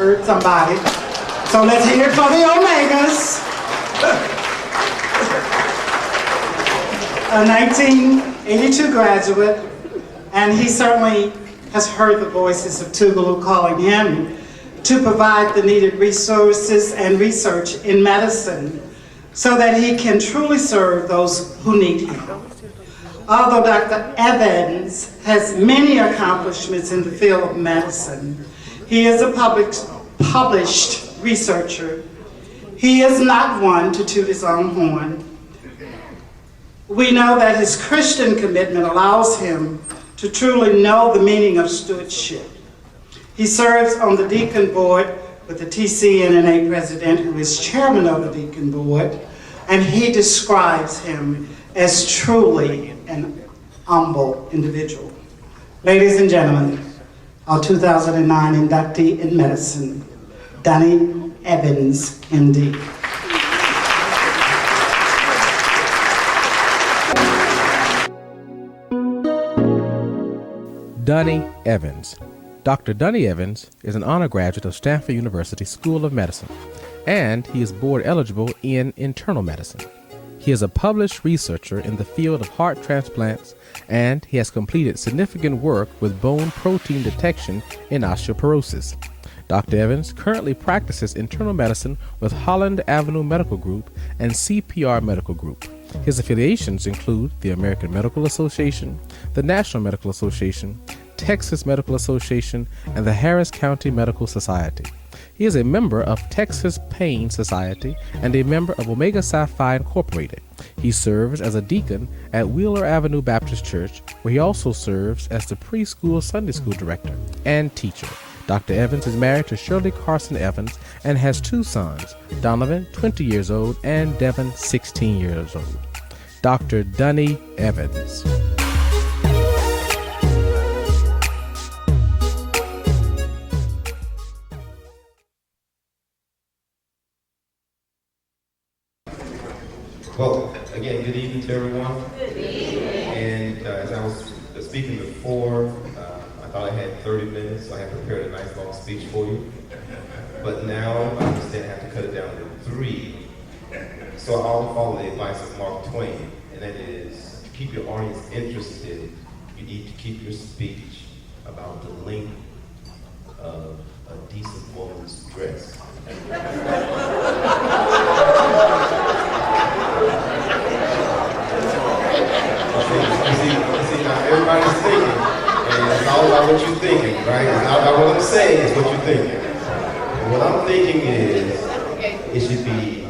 hurt somebody. So let's hear it for the Omegas. A 1982 graduate, and he certainly has heard the voices of Tougaloo calling him to provide the needed resources and research in medicine so that he can truly serve those who need him. Although Dr. Evans has many accomplishments in the field of medicine, he is a published researcher. He is not one to toot his own horn. We know that his Christian commitment allows him to truly know the meaning of stewardship. He serves on the Deacon Board with the TCNAA president, who is chairman of the Deacon Board, and he describes him as truly an humble individual. Ladies and gentlemen, our 2009 inductee in medicine, Donnie Evans, MD. Donnie Evans. Dr. Donnie Evans is an honor graduate of Stanford University School of Medicine, and he is board eligible in internal medicine. He is a published researcher in the field of heart transplants, and he has completed significant work with bone protein detection in osteoporosis. Dr. Evans currently practices internal medicine with Holland Avenue Medical Group and CPR Medical Group. His affiliations include the American Medical Association, the National Medical Association, Texas Medical Association, and the Harris County Medical Society. He is a member of Texas Pain Society and a member of Omega Psi Phi Incorporated. He serves as a deacon at Wheeler Avenue Baptist Church, where he also serves as the preschool Sunday school director and teacher. Dr. Evans is married to Shirley Carson Evans and has two sons, Donovan, 20 years old, and Devin, 16 years old. Dr. Donnie Evans. Well, again, good evening to everyone. Good evening. And as I was speaking before, I thought I had 30 minutes, so I had prepared a nice long speech for you. But now I understand I have to cut it down to 3. So I'll follow the advice of Mark Twain, and that is, to keep your audience interested, you need to keep your speech about the length of a decent woman's dress. See, now everybody's thinking, and it's all about what you're thinking, right? It's not about what I'm saying, it's what you're thinking. And what I'm thinking is, it should be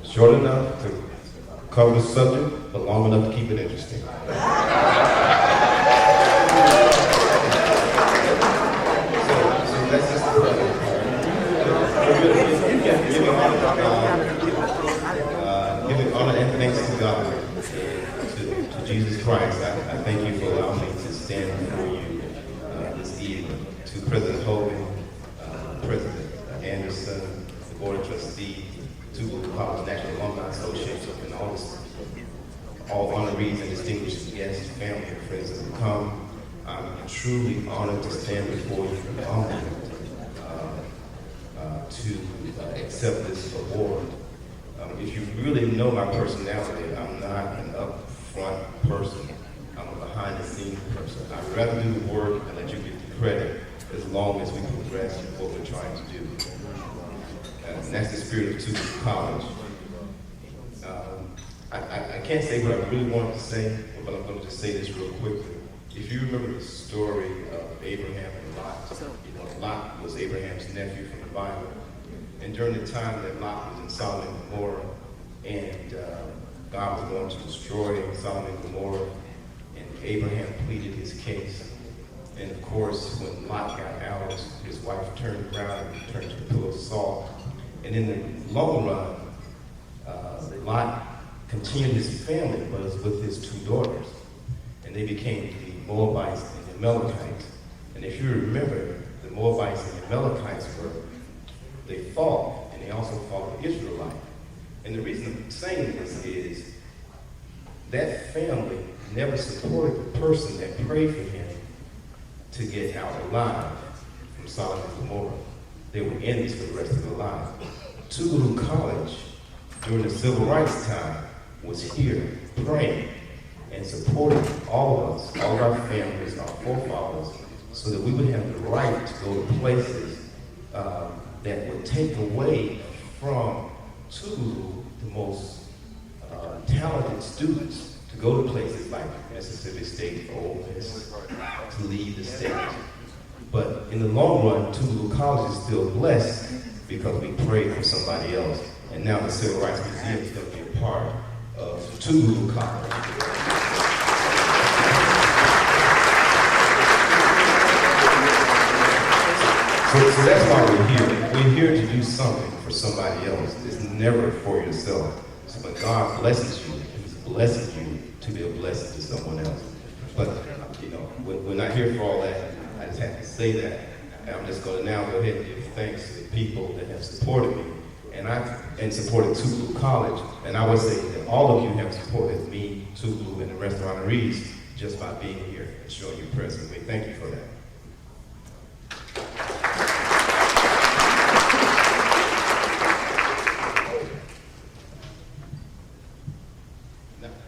short enough to cover the subject, but long enough to keep it interesting. So that's just the point. Giving honor and thanks to God, to Jesus Christ. I thank you for allowing me to stand before you this evening. To President Hogan, President Anderson, the Board of Trustees, Tougaloo College Alumni Association, and all honorees and distinguished guests, family, and friends that have come. I'm truly honored to stand before you and humbled to accept this award. If you really know my personality, I'm not an upfront person. I'm a behind-the-scenes person. I'd rather do the work and let you get the credit as long as we progress in what we're trying to do. And that's the spirit of Tougaloo College. I can't say what I really wanted to say, but I'm going to just say this real quickly. If you remember the story of Abraham and Lot, Lot was Abraham's nephew from the Bible. And during the time that Lot was in Sodom and Gomorrah, and God was going to destroy Sodom and Gomorrah, and Abraham pleaded his case. And of course, when Lot got out, his wife turned around and turned to a pillar of salt. And in the long run, Lot continued his family, but it was with his 2 daughters. And they became the Moabites and the Amalekites. And if you remember, the Moabites and the Amalekites they fought, and they also fought the Israelites. And the reason I'm saying this is that family never supported the person that prayed for him to get out alive from Solomon and Gomorrah. They were enemies for the rest of their lives. Tougaloo College, during the civil rights time, was here praying and supporting all of us, all of our families, our forefathers, so that we would have the right to go to places that would take away from Tougaloo the most talented students to go to places like Mississippi State for Ole Miss, to lead the state. But in the long run, Tougaloo College is still blessed because we prayed for somebody else. And now the Civil Rights Museum is going to be a part of Tougaloo College. So that's why we're here. We're here to do something for somebody else. It's never for yourself. So when God blesses you, He's blessing you to be a blessing to someone else. But, you know, we're not here for all that. I just have to say that. And I'm just going to now go ahead and give thanks to the people that have supported me and supported Tougaloo College. And I would say that all of you have supported me, Tougaloo, and the rest of our honorees just by being here and showing your presence. We thank you for that.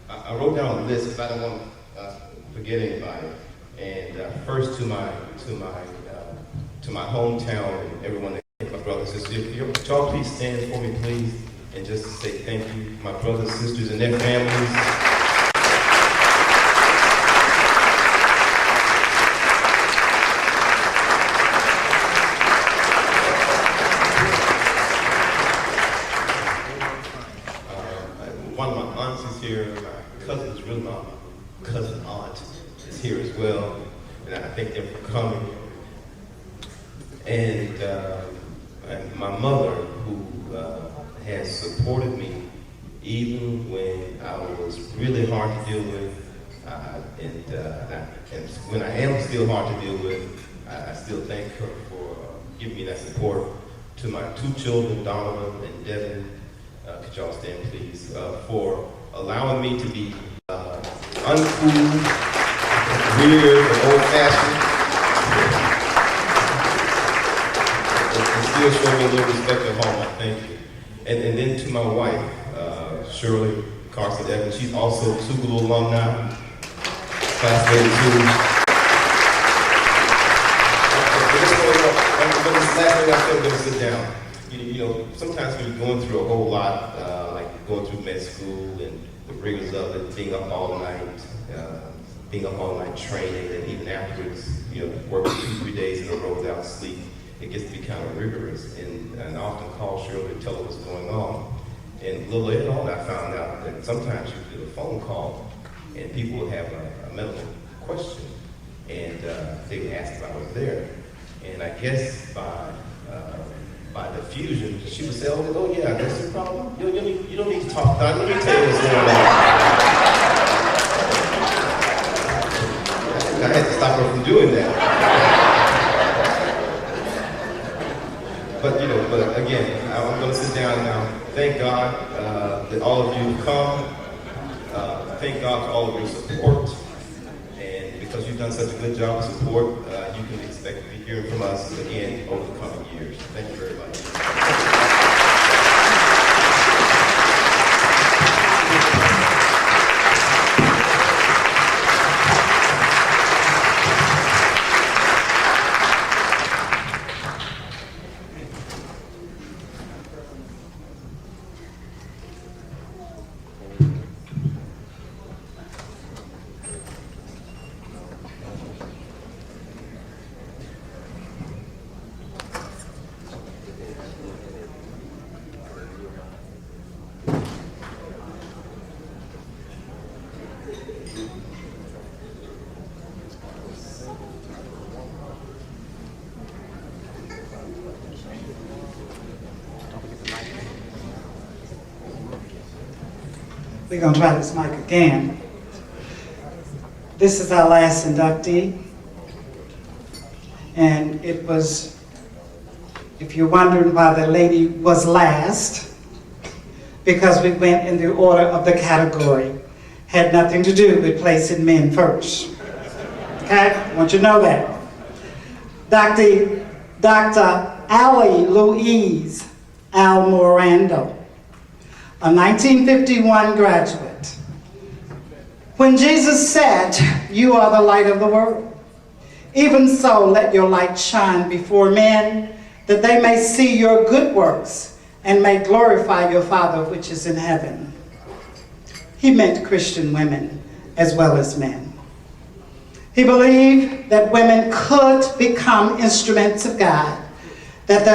I wrote down a list because I don't want to forget anybody. And first to my hometown and everyone that my brothers and sisters. Y'all please stand for me, please, and just to say thank you, my brothers and sisters and their families. One of my aunts is here. My cousin is really my cousin aunt is here as well, and I thank them for coming. And my mother, who has supported me even when I was really hard to deal with, and when I am still hard to deal with, I still thank her for giving me that support. To my two children, Donovan and Devin, could y'all stand please, for allowing me to be uncool, weird, and old-fashioned, and still show me a little respect at home. I thank you. And then to my wife, Shirley Carson Evans, she's also Tougaloo alumni, classmate too. This last thing I said, I'm going to sit down. You know, sometimes when you're going through a whole lot, like going through med school and the rigors of it, being up all night training, and even afterwards, you know, working 2-3 days in a row without sleep, it gets to be kind of rigorous. And I often call Shirley to tell her what's going on. And a little later on, I found out that sometimes you do a phone call and people would have a medical question, and they would ask if I was there. And I guess by diffusion, she would say, oh yeah, that's the problem. You don't need to talk about it. Let me tell you what's going on. I had to stop her from doing that. But again, I'm going to sit down now. Thank God that all of you have come. Thank God for all of your support. And because you've done such a good job of support, you can expect to be hearing from us again over the coming years. Thank you very much. We're going to try this mic again. This is our last inductee. And it was, if you're wondering why the lady was last, because we went in the order of the category. Had nothing to do with placing men first. Okay? I want you to know that. Dr. Allie Louise Almorando, a 1951 graduate. When Jesus said, "You are the light of the world, even so let your light shine before men, that they may see your good works and may glorify your Father which is in heaven," he meant Christian women as well as men. He believed that women could become instruments of God, that their